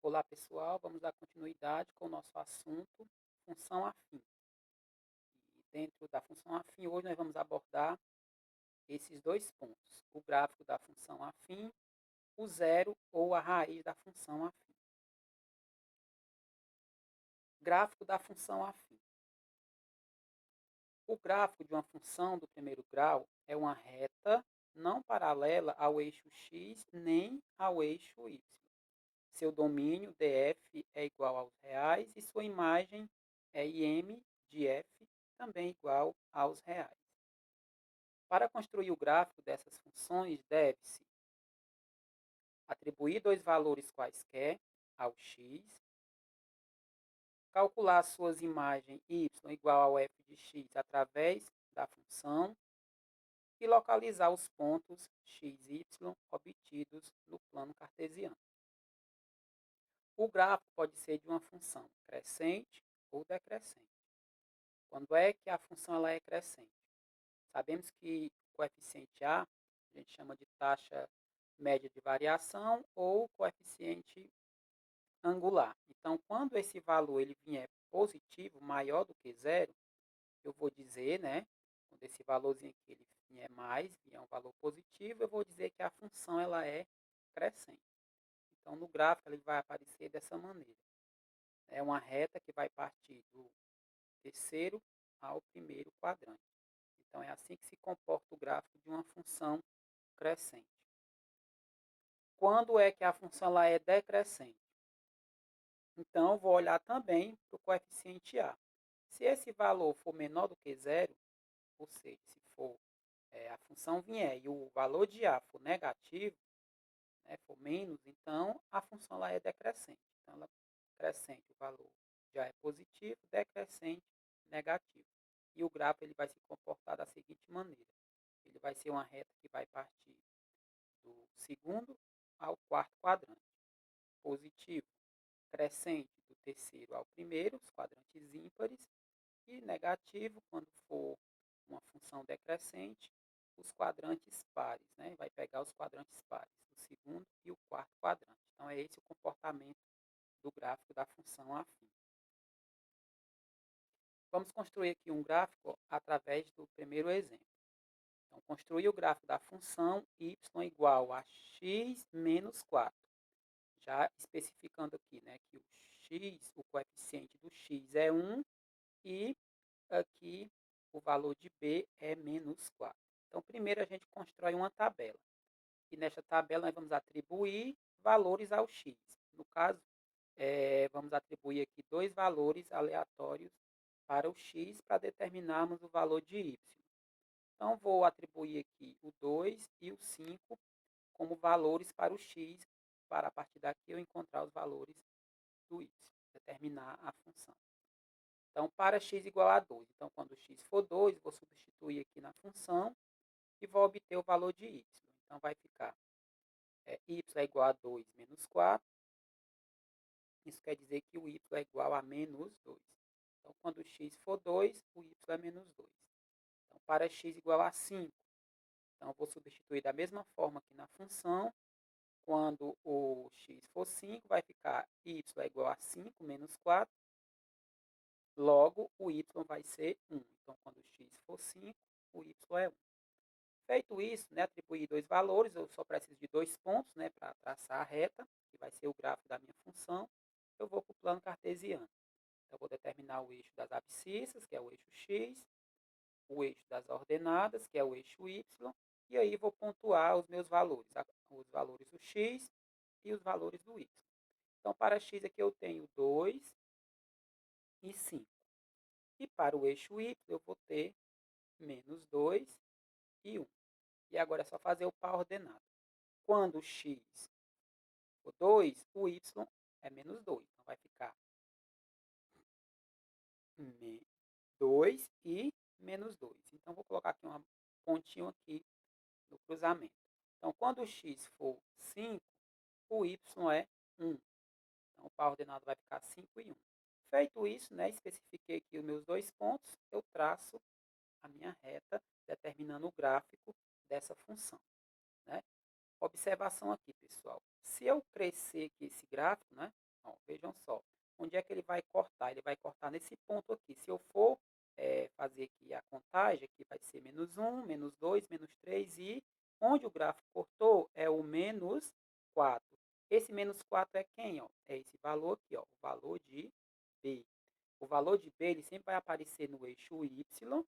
Olá, pessoal. Vamos dar continuidade com o nosso assunto, função afim. E dentro da função afim, hoje nós vamos abordar esses dois pontos: o gráfico da função afim, o zero ou a raiz da função afim. Gráfico da função afim. O gráfico de uma função do primeiro grau é uma reta não paralela ao eixo x nem ao eixo y. Seu domínio, df, é igual aos reais e sua imagem é im de f, também igual aos reais. Para construir o gráfico dessas funções, deve-se atribuir dois valores quaisquer ao x, calcular suas imagens y igual ao f de x através da função e localizar os pontos x, y obtidos no plano cartesiano. O gráfico pode ser de uma função crescente ou decrescente. Quando é que a função ela é crescente? Sabemos que o coeficiente A a gente chama de taxa média de variação ou coeficiente angular. Então, quando esse valor ele vier positivo, maior do que zero, eu vou dizer, né? Quando esse valorzinho aqui ele vier mais, vier um valor positivo, eu vou dizer que a função ela é crescente. Então, no gráfico ele vai aparecer dessa maneira. É uma reta que vai partir do terceiro ao primeiro quadrante. Então, é assim que se comporta o gráfico de uma função crescente. Quando é que a função ela é decrescente? Então, vou olhar também para o coeficiente A. Se esse valor for menor do que zero, ou seja, se for a função vier e o valor de A for negativo, né, for menos, então a função ela é decrescente. Então, ela crescente, o valor já é positivo, decrescente, negativo. E o gráfico ele vai se comportar da seguinte maneira. Ele vai ser uma reta que vai partir do segundo ao quarto quadrante. Positivo, crescente do terceiro ao primeiro, os quadrantes ímpares. E negativo, quando for uma função decrescente, os quadrantes pares, né? Vai pegar os quadrantes pares, o segundo e o quarto quadrante. Então, é esse o comportamento do gráfico da função afim. Vamos construir aqui um gráfico através do primeiro exemplo. Então, construir o gráfico da função y igual a x menos 4. Já especificando aqui, né, que o x, o coeficiente do x é 1 e aqui o valor de b é menos 4. Então, primeiro a gente constrói uma tabela. E nesta tabela nós vamos atribuir valores ao x. No caso, vamos atribuir aqui dois valores aleatórios para o x para determinarmos o valor de y. Então, vou atribuir aqui o 2 e o 5 como valores para o x, para a partir daqui eu encontrar os valores do y, determinar a função. Então, para x igual a 2. Então, quando x for 2, vou substituir aqui na função e vou obter o valor de y. Então, vai ficar y é igual a 2 menos 4. Isso quer dizer que o y é igual a menos 2. Então, quando x for 2, o y é menos 2. Então, para x igual a 5, então, eu vou substituir da mesma forma aqui na função. Quando o x for 5, vai ficar y é igual a 5 menos 4. Logo, o y vai ser 1. Então, quando x for 5, o y é 1. Feito isso, né, atribuir dois valores, eu só preciso de dois pontos, né, para traçar a reta, que vai ser o gráfico da minha função. Eu vou para o plano cartesiano. Eu vou determinar o eixo das abscissas, que é o eixo x, o eixo das ordenadas, que é o eixo y, e aí vou pontuar os meus valores, os valores do x e os valores do y. Então, para x aqui eu tenho 2 e 5. E para o eixo y eu vou ter menos 2 e 1. E agora é só fazer o par ordenado. Quando o x for 2, o y é menos 2. Então, vai ficar 2 e menos 2. Então, vou colocar aqui um pontinho aqui no cruzamento. Então, quando o x for 5, o y é 1. Então, o par ordenado vai ficar 5 e 1. Feito isso, né, especifiquei aqui os meus dois pontos, eu traço a minha reta, determinando o gráfico dessa função. Né? Observação aqui, pessoal. Se eu crescer aqui esse gráfico, né, Ó, vejam só, onde é que ele vai cortar? Ele vai cortar nesse ponto aqui. Se eu for fazer aqui a contagem, aqui vai ser -1, -2, -3 e onde o gráfico cortou é o -4. Esse -4 é quem? Ó? É esse valor aqui, ó, o valor de B. O valor de B ele sempre vai aparecer no eixo Y,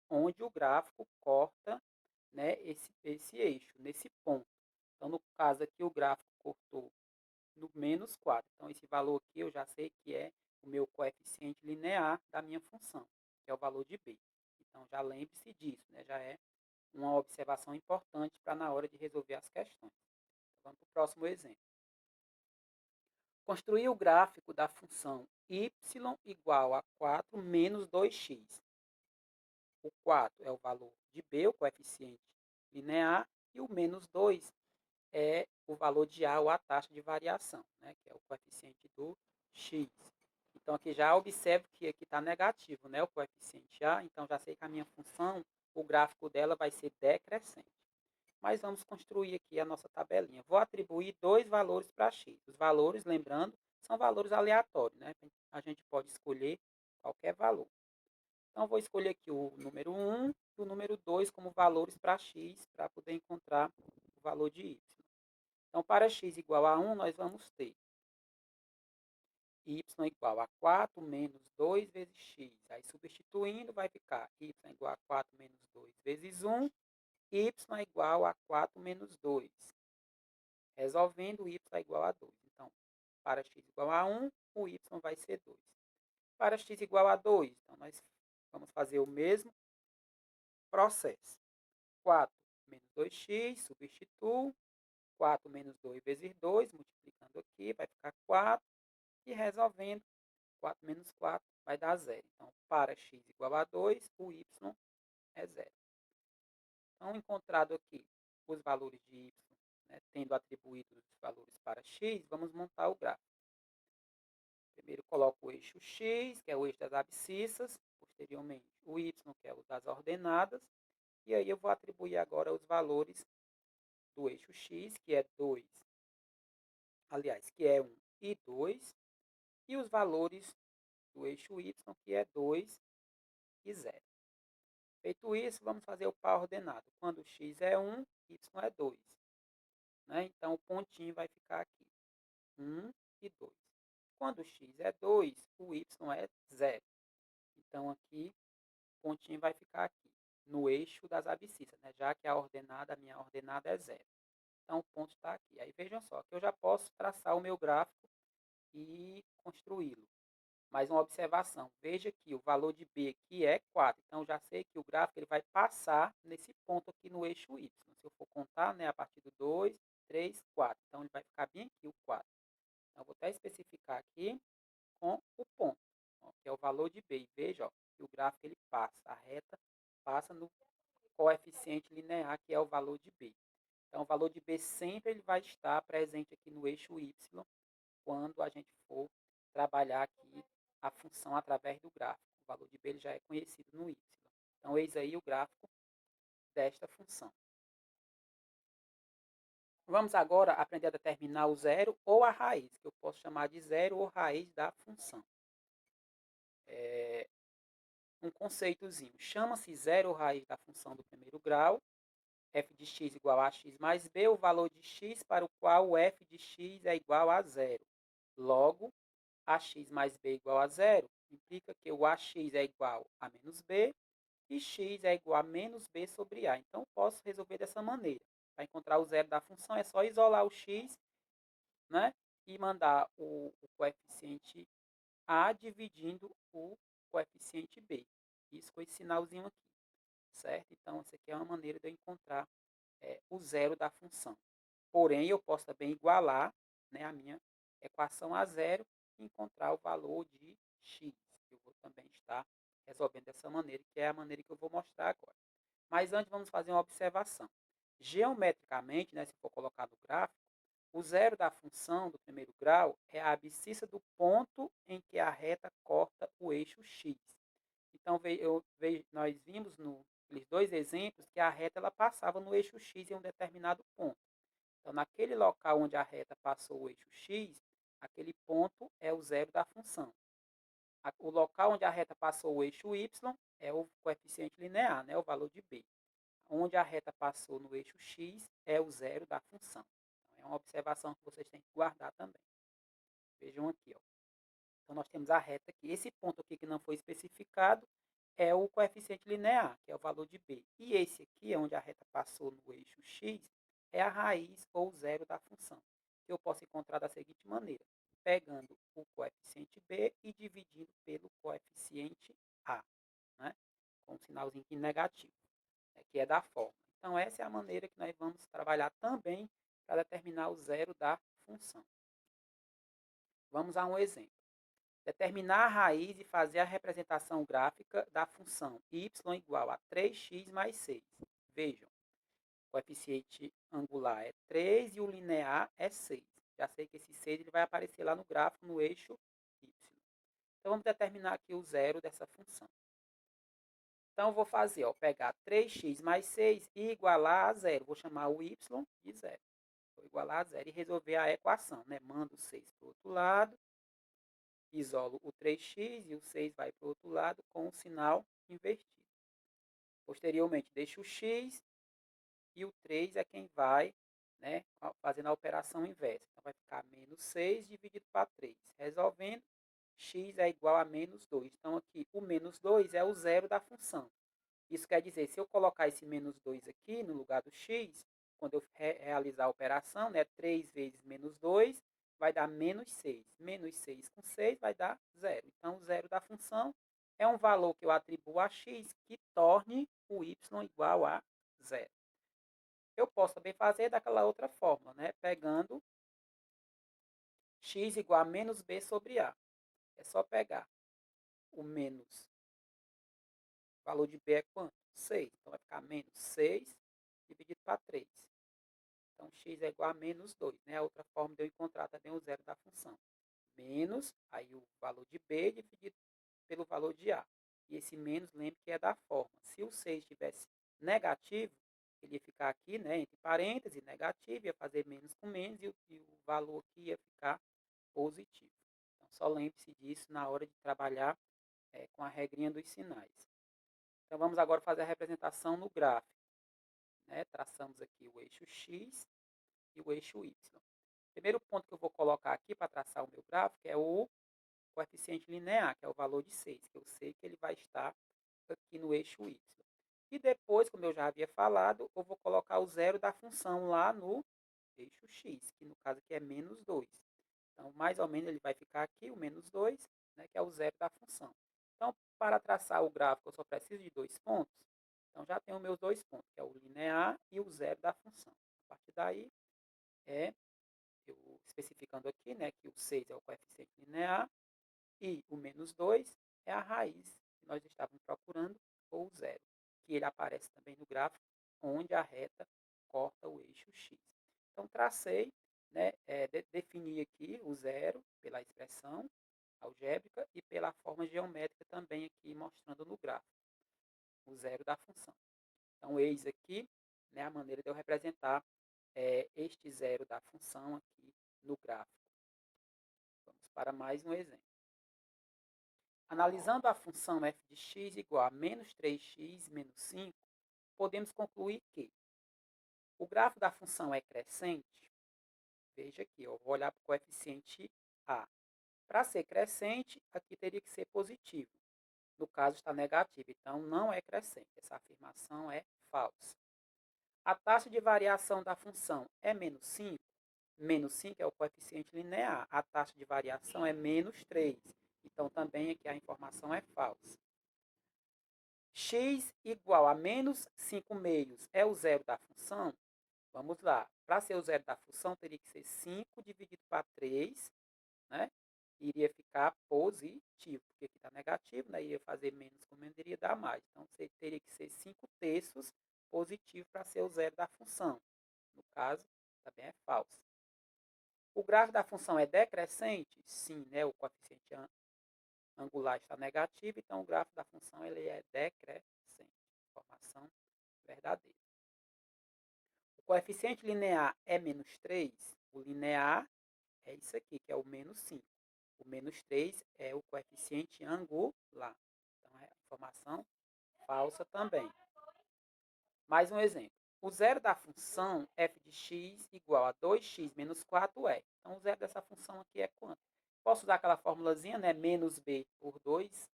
onde o gráfico corta, né, esse eixo, nesse ponto. Então, no caso aqui, o gráfico cortou no -4. Então, esse valor aqui eu já sei que é o meu coeficiente linear da minha função, que é o valor de B. Então, já lembre-se disso, né? Já é uma observação importante para na hora de resolver as questões. Então, vamos para o próximo exemplo. Construir o gráfico da função y igual a 4 menos 2x. O 4 é o valor de B, o coeficiente linear, e o -2 é o valor de A, ou a taxa de variação, né, que é o coeficiente do x. Então, aqui já observo que aqui está negativo, né, o coeficiente A, então já sei que a minha função, o gráfico dela vai ser decrescente. Mas vamos construir aqui a nossa tabelinha. Vou atribuir dois valores para x. Os valores, lembrando, são valores aleatórios, né? A gente pode escolher qualquer valor. Então, vou escolher aqui o número 1 e o número 2 como valores para x, para poder encontrar o valor de y. Então, para x igual a 1, nós vamos ter y igual a 4 menos 2 vezes x. Aí, substituindo, vai ficar y igual a 4 menos 2 vezes 1, y igual a 4 menos 2. Resolvendo, y é igual a 2. Então, para x igual a 1, o y vai ser 2. Para x igual a 2, então nós vamos fazer o mesmo processo. 4 menos 2x, substituo. 4 menos 2 vezes 2, multiplicando aqui, vai ficar 4. E resolvendo, 4 menos 4 vai dar 0. Então, para x igual a 2, o y é 0. Então, encontrado aqui os valores de y, né, tendo atribuído os valores para x, vamos montar o gráfico. Primeiro coloco o eixo x, que é o eixo das abscissas, posteriormente o y, que é o das ordenadas, e aí eu vou atribuir agora os valores do eixo x, que é 2, aliás, que é 1 e 2, e os valores do eixo y, que é 2 e 0. Feito isso, vamos fazer o par ordenado. Quando x é 1, y é 2. Né? Então, o pontinho vai ficar aqui, 1 e 2. Quando x é 2, o y é 0. Então, aqui, o pontinho vai ficar aqui, no eixo das abscissas, né? Já que a minha ordenada é 0. Então, o ponto está aqui. Aí, vejam só, que eu já posso traçar o meu gráfico e construí-lo. Mais uma observação, veja que o valor de B aqui é 4, então já sei que o gráfico ele vai passar nesse ponto aqui no eixo Y. Se eu for contar, né, a partir do 2, 3, 4, então ele vai ficar bem aqui o 4. Então, vou até especificar aqui com o ponto, ó, que é o valor de B. E veja ó, que o gráfico ele passa, a reta passa no coeficiente linear, que é o valor de B. Então, o valor de B sempre ele vai estar presente aqui no eixo Y, quando a gente for trabalhar aqui a função através do gráfico. O valor de B ele já é conhecido no y. Então, eis aí o gráfico desta função. Vamos agora aprender a determinar o zero ou a raiz, que eu posso chamar de zero ou raiz da função. Um conceitozinho. Chama-se zero ou raiz da função do primeiro grau, f de x igual a x mais b, o valor de x para o qual o f de x é igual a zero. Logo, ax mais b igual a zero, implica que o ax é igual a menos b e x é igual a menos b sobre a. Então, posso resolver dessa maneira. Para encontrar o zero da função, é só isolar o x, né, e mandar o coeficiente a dividindo o coeficiente b. Isso com esse sinalzinho aqui, certo? Então, essa aqui é uma maneira de eu encontrar o zero da função. Porém, eu posso também igualar, né, a minha equação a zero e encontrar o valor de x. Eu vou também estar resolvendo dessa maneira, que é a maneira que eu vou mostrar agora. Mas antes, vamos fazer uma observação. Geometricamente, né, se for colocar no gráfico, o zero da função do primeiro grau é a abscissa do ponto em que a reta corta o eixo x. Então, nós vimos nos dois exemplos que a reta ela passava no eixo x em um determinado ponto. Então, naquele local onde a reta passou o eixo x, aquele ponto é o zero da função. O local onde a reta passou o eixo y é o coeficiente linear, né, o valor de b. Onde a reta passou no eixo x é o zero da função. Então, é uma observação que vocês têm que guardar também. Vejam aqui, ó. Então, nós temos a reta aqui. Esse ponto aqui que não foi especificado é o coeficiente linear, que é o valor de b. E esse aqui, onde a reta passou no eixo x, é a raiz ou zero da função, que eu posso encontrar da seguinte maneira, pegando o coeficiente b e dividindo pelo coeficiente a, né? Com um sinalzinho negativo, né? Que é da forma. Então, essa é a maneira que nós vamos trabalhar também para determinar o zero da função. Vamos a um exemplo. Determinar a raiz e fazer a representação gráfica da função y igual a 3x mais 6. Vejam, o coeficiente angular é 3 e o linear é 6. Já sei que esse 6 ele vai aparecer lá no gráfico, no eixo y. Então, vamos determinar aqui o zero dessa função. Então, eu vou fazer, ó, pegar 3x mais 6 e igualar a zero. Vou chamar o y de zero. Vou igualar a zero e resolver a equação, né? Mando o 6 para o outro lado. Isolo o 3x e o 6 vai para o outro lado com o sinal invertido. Posteriormente, deixo o x e o 3 é quem vai, né, fazendo a operação inversa. Então, vai ficar menos 6 dividido para 3. Resolvendo, x é igual a menos 2. Então, aqui, o menos 2 é o zero da função. Isso quer dizer, se eu colocar esse menos 2 aqui no lugar do x, quando eu realizar a operação, né, 3 vezes menos 2 vai dar menos 6. Menos 6 com 6 vai dar zero. Então, o zero da função é um valor que eu atribuo a x que torne o y igual a zero. Eu posso também fazer daquela outra fórmula, né, pegando x igual a menos b sobre a. É só pegar o menos, o valor de b é quanto? 6. Então, vai ficar menos 6 dividido para 3. Então, x é igual a menos 2, né? A outra forma de eu encontrar também o zero da função. Menos, aí o valor de b dividido pelo valor de a. E esse menos, lembre que é da forma. Se o 6 estivesse negativo, ele ia ficar aqui, né, entre parênteses, negativo, ia fazer menos com menos, e o valor aqui ia ficar positivo. Então, só lembre-se disso na hora de trabalhar com a regrinha dos sinais. Então, vamos agora fazer a representação no gráfico. Né? Traçamos aqui o eixo x e o eixo y. O primeiro ponto que eu vou colocar aqui para traçar o meu gráfico é o coeficiente linear, que é o valor de 6, que eu sei que ele vai estar aqui no eixo y. E depois, como eu já havia falado, eu vou colocar o zero da função lá no eixo x, que no caso aqui é menos 2. Então, mais ou menos, ele vai ficar aqui, o menos 2, né, que é o zero da função. Então, para traçar o gráfico, eu só preciso de 2 pontos. Então, já tenho meus 2 pontos, que é o linear e o zero da função. A partir daí, eu especificando aqui, né, que o 6 é o coeficiente linear e o menos 2 é a raiz que nós estávamos procurando, ou zero, que ele aparece também no gráfico, onde a reta corta o eixo x. Então, tracei, né, defini aqui o zero pela expressão algébrica e pela forma geométrica também aqui mostrando no gráfico, o zero da função. Então, eis aqui, né, a maneira de eu representar este zero da função aqui no gráfico. Vamos para mais um exemplo. Analisando a função f de x igual a menos 3x menos 5, podemos concluir que o gráfico da função é crescente. Veja aqui, eu vou olhar para o coeficiente a. Para ser crescente, aqui teria que ser positivo. No caso, está negativo, então não é crescente. Essa afirmação é falsa. A taxa de variação da função é menos 5. Menos 5 é o coeficiente linear. A taxa de variação é menos 3. Então, também aqui a informação é falsa. X igual a menos 5 meios é o zero da função? Vamos lá. Para ser o zero da função, teria que ser 5 dividido para 3, né? Iria ficar positivo, porque aqui está negativo, né? Iria fazer menos com menos, iria dar mais. Então, teria que ser 5 terços positivo para ser o zero da função. No caso, também é falso. O gráfico da função é decrescente? Sim, né? O coeficiente angular está negativo, então o gráfico da função ele é decrescente. Informação verdadeira. O coeficiente linear é menos 3. O linear é isso aqui, que é o menos 5. O menos 3 é o coeficiente angular. Então, é informação falsa também. Mais um exemplo. O zero da função f de x igual a 2x menos 4 é. Então, o zero dessa função aqui é quanto? Posso usar aquela formulazinha, né? Menos b por 2,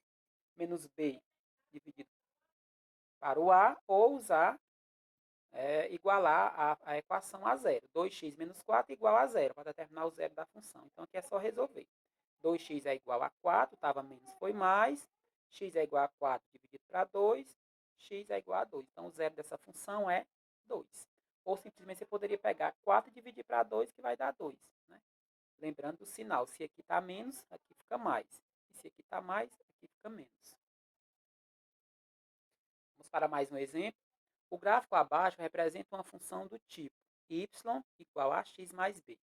menos b dividido para o a, ou usar, igualar a equação a zero. 2x menos 4 igual a zero, para determinar o zero da função. Então, aqui é só resolver. 2x é igual a 4, estava menos, foi mais. X é igual a 4 dividido para 2, x é igual a 2. Então, o zero dessa função é 2. Ou simplesmente você poderia pegar 4 e dividir para 2, que vai dar 2. Né? Lembrando do sinal, se aqui está menos, aqui fica mais. E se aqui está mais, aqui fica menos. Vamos para mais um exemplo. O gráfico abaixo representa uma função do tipo y igual a x mais b,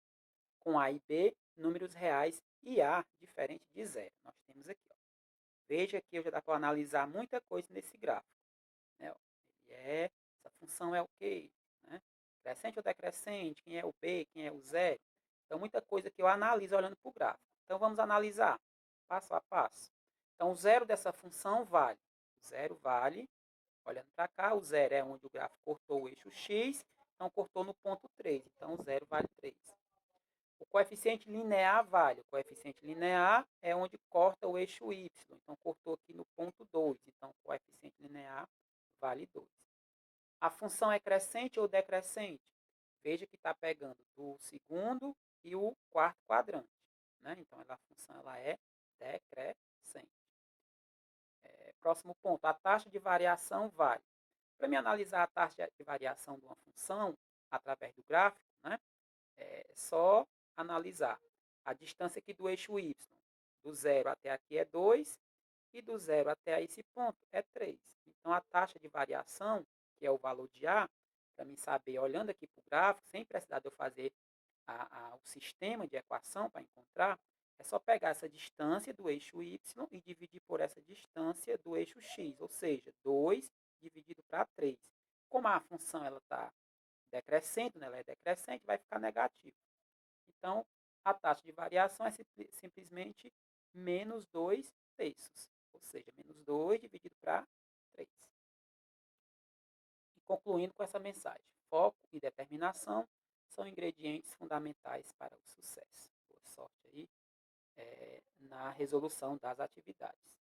com a e b números reais e a diferente de zero. Nós temos aqui. Ó. Veja que já dá para analisar muita coisa nesse gráfico. Né? Essa função é o quê? Né? Crescente ou decrescente? Quem é o b? Quem é o zero? Então, muita coisa que eu analiso olhando para o gráfico. Então, vamos analisar passo a passo. Então, o zero dessa função vale. O zero vale, olhando para cá, o zero é onde o gráfico cortou o eixo x, então cortou no ponto 3. Então, o zero vale 3. O coeficiente linear vale. O coeficiente linear é onde corta o eixo y. Então, cortou aqui no ponto 2. Então, o coeficiente linear vale 2. A função é crescente ou decrescente? Veja que está pegando do segundo e o quarto quadrante. Né? Então, a função ela é decrescente. Próximo ponto, a taxa de variação vale. Para me analisar a taxa de variação de uma função através do gráfico, né? É só analisar a distância aqui do eixo y. Do zero até aqui é 2 e do zero até esse ponto é 3. Então, a taxa de variação, que é o valor de A, para mim saber, olhando aqui para o gráfico, sem precisar de eu fazer o sistema de equação para encontrar, é só pegar essa distância do eixo y e dividir por essa distância do eixo x, ou seja, 2 dividido para 3. Como a função está decrescente, né, ela é decrescente, vai ficar negativo. Então, a taxa de variação é simplesmente menos 2 terços, ou seja, menos 2 dividido para 3. E concluindo com essa mensagem, foco e determinação são ingredientes fundamentais para o sucesso. Boa sorte aí na resolução das atividades.